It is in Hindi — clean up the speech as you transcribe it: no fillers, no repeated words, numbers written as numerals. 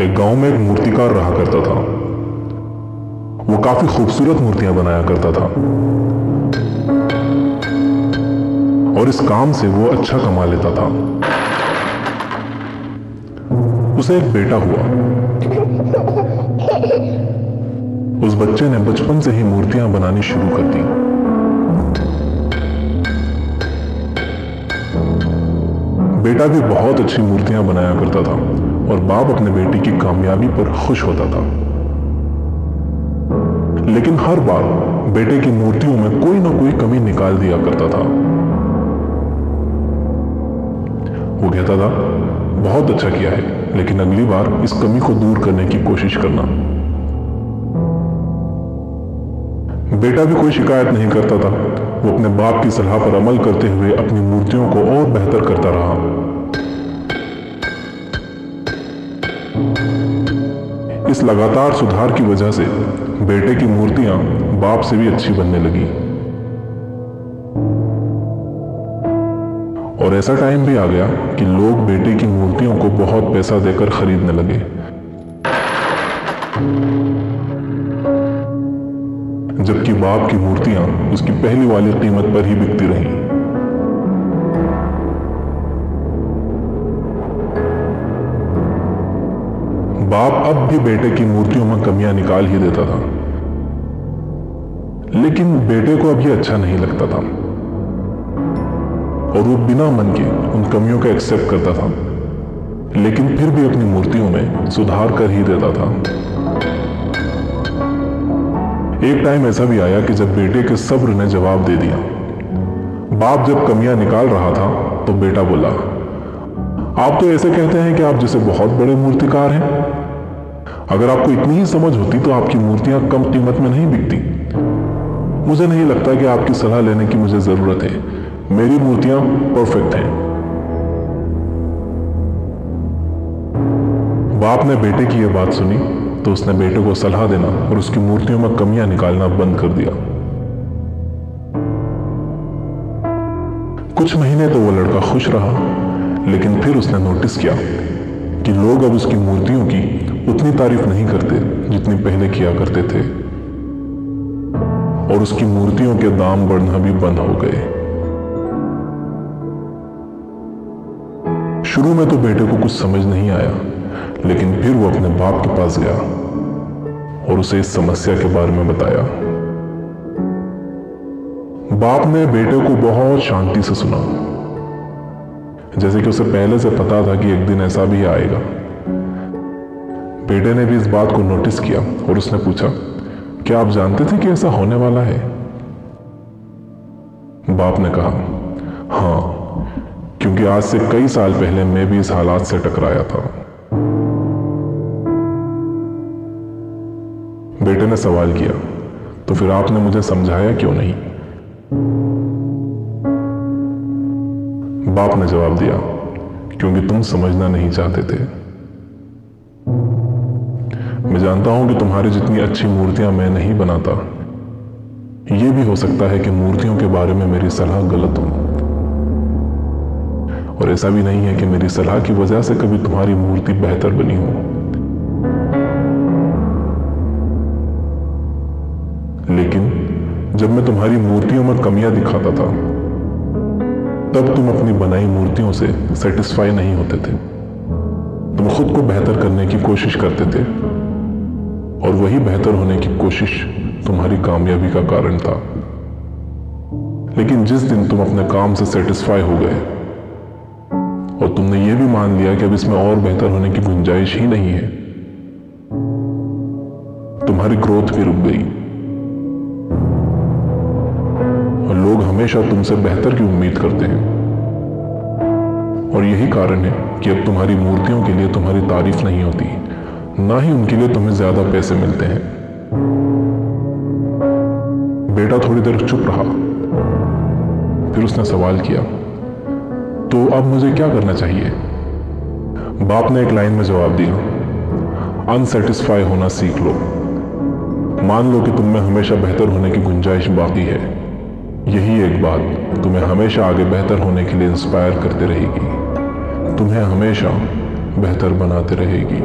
एक गांव में एक मूर्तिकार रहा करता था। वो काफी खूबसूरत मूर्तियां बनाया करता था और इस काम से वो अच्छा कमा लेता था। उसे एक बेटा हुआ। उस बच्चे ने बचपन से ही मूर्तियां बनानी शुरू कर दी। बेटा भी बहुत अच्छी मूर्तियां बनाया करता था और बाप अपने बेटे की कामयाबी पर खुश होता था। लेकिन हर बार बेटे की मूर्तियों में कोई ना कोई कमी निकाल दिया करता था। वो कहता था, बहुत अच्छा किया है, लेकिन अगली बार इस कमी को दूर करने की कोशिश करना। बेटा भी कोई शिकायत नहीं करता था। वो अपने बाप की सलाह पर अमल करते हुए अपनी मूर्तियों को और बेहतर करता रहा। इस लगातार सुधार की वजह से बेटे की मूर्तियां बाप से भी अच्छी बनने लगी। और ऐसा टाइम भी आ गया कि लोग बेटे की मूर्तियों को बहुत पैसा देकर खरीदने लगे। जबकि बाप की मूर्तियां उसकी पहली वाली कीमत पर ही बिकती रहीं। बाप अब भी बेटे की मूर्तियों में कमियां निकाल ही देता था, लेकिन बेटे को अब ये अच्छा नहीं लगता था और वो बिना मन के उन कमियों का एक्सेप्ट करता था, लेकिन फिर भी अपनी मूर्तियों में सुधार कर ही देता था। एक टाइम ऐसा भी आया कि जब बेटे के सब्र ने जवाब दे दिया। बाप जब कमियां निकाल रहा था तो बेटा बोला, आप तो ऐसे कहते हैं कि आप जैसे बहुत बड़े मूर्तिकार हैं। अगर आपको इतनी ही समझ होती तो आपकी मूर्तियां कम कीमत में नहीं बिकती। मुझे नहीं लगता कि आपकी सलाह लेने की मुझे जरूरत है। मेरी मूर्तियां परफेक्ट हैं। बाप ने बेटे की यह बात सुनी तो उसने बेटे को सलाह देना और उसकी मूर्तियों में कमियां निकालना बंद कर दिया। कुछ महीने तो वो लड़का खुश रहा, लेकिन फिर उसने नोटिस किया कि लोग अब उसकी मूर्तियों की उतनी तारीफ नहीं करते जितनी पहले किया करते थे और उसकी मूर्तियों के दाम बढ़ना भी बंद हो गए। शुरू में तो बेटे को कुछ समझ नहीं आया, लेकिन फिर वो अपने बाप के पास गया और उसे इस समस्या के बारे में बताया। बाप ने बेटे को बहुत शांति से सुना, जैसे कि उसे पहले से पता था कि एक दिन ऐसा भी आएगा। बेटे ने भी इस बात को नोटिस किया और उसने पूछा, क्या आप जानते थे कि ऐसा होने वाला है? बाप ने कहा, हाँ, क्योंकि आज से कई साल पहले मैं भी इस हालात से टकराया था। बेटे ने सवाल किया, तो फिर आपने मुझे समझाया क्यों नहीं? बाप ने जवाब दिया, क्योंकि तुम समझना नहीं चाहते थे। मैं जानता हूं कि तुम्हारी जितनी अच्छी मूर्तियां मैं नहीं बनाता। यह भी हो सकता है कि मूर्तियों के बारे में मेरी सलाह गलत हो, और ऐसा भी नहीं है कि मेरी सलाह की वजह से कभी तुम्हारी मूर्ति बेहतर बनी हो। लेकिन जब मैं तुम्हारी मूर्तियों में कमियां दिखाता था, तब तुम अपनी बनाई मूर्तियों से सेटिस्फाई नहीं होते थे। तुम खुद को बेहतर करने की कोशिश करते थे और वही बेहतर होने की कोशिश तुम्हारी कामयाबी का कारण था। लेकिन जिस दिन तुम अपने काम से सेटिस्फाई हो गए और तुमने ये भी मान लिया कि अब इसमें और बेहतर होने की गुंजाइश ही नहीं है, तुम्हारी ग्रोथ भी रुक गई और लोग हमेशा तुमसे बेहतर की उम्मीद करते हैं। और यही कारण है कि अब तुम्हारी मूर्तियों के लिए तुम्हारी तारीफ नहीं होती, ना ही उनके लिए तुम्हें ज्यादा पैसे मिलते हैं। बेटा थोड़ी देर चुप रहा, फिर उसने सवाल किया, तो अब मुझे क्या करना चाहिए? बाप ने एक लाइन में जवाब दिया, अनसेटिस्फाई होना सीख लो। मान लो कि तुम में हमेशा बेहतर होने की गुंजाइश बाकी है। यही एक बात तुम्हें हमेशा आगे बेहतर होने के लिए इंस्पायर करते रहेगी, तुम्हें हमेशा बेहतर बनाते रहेगी।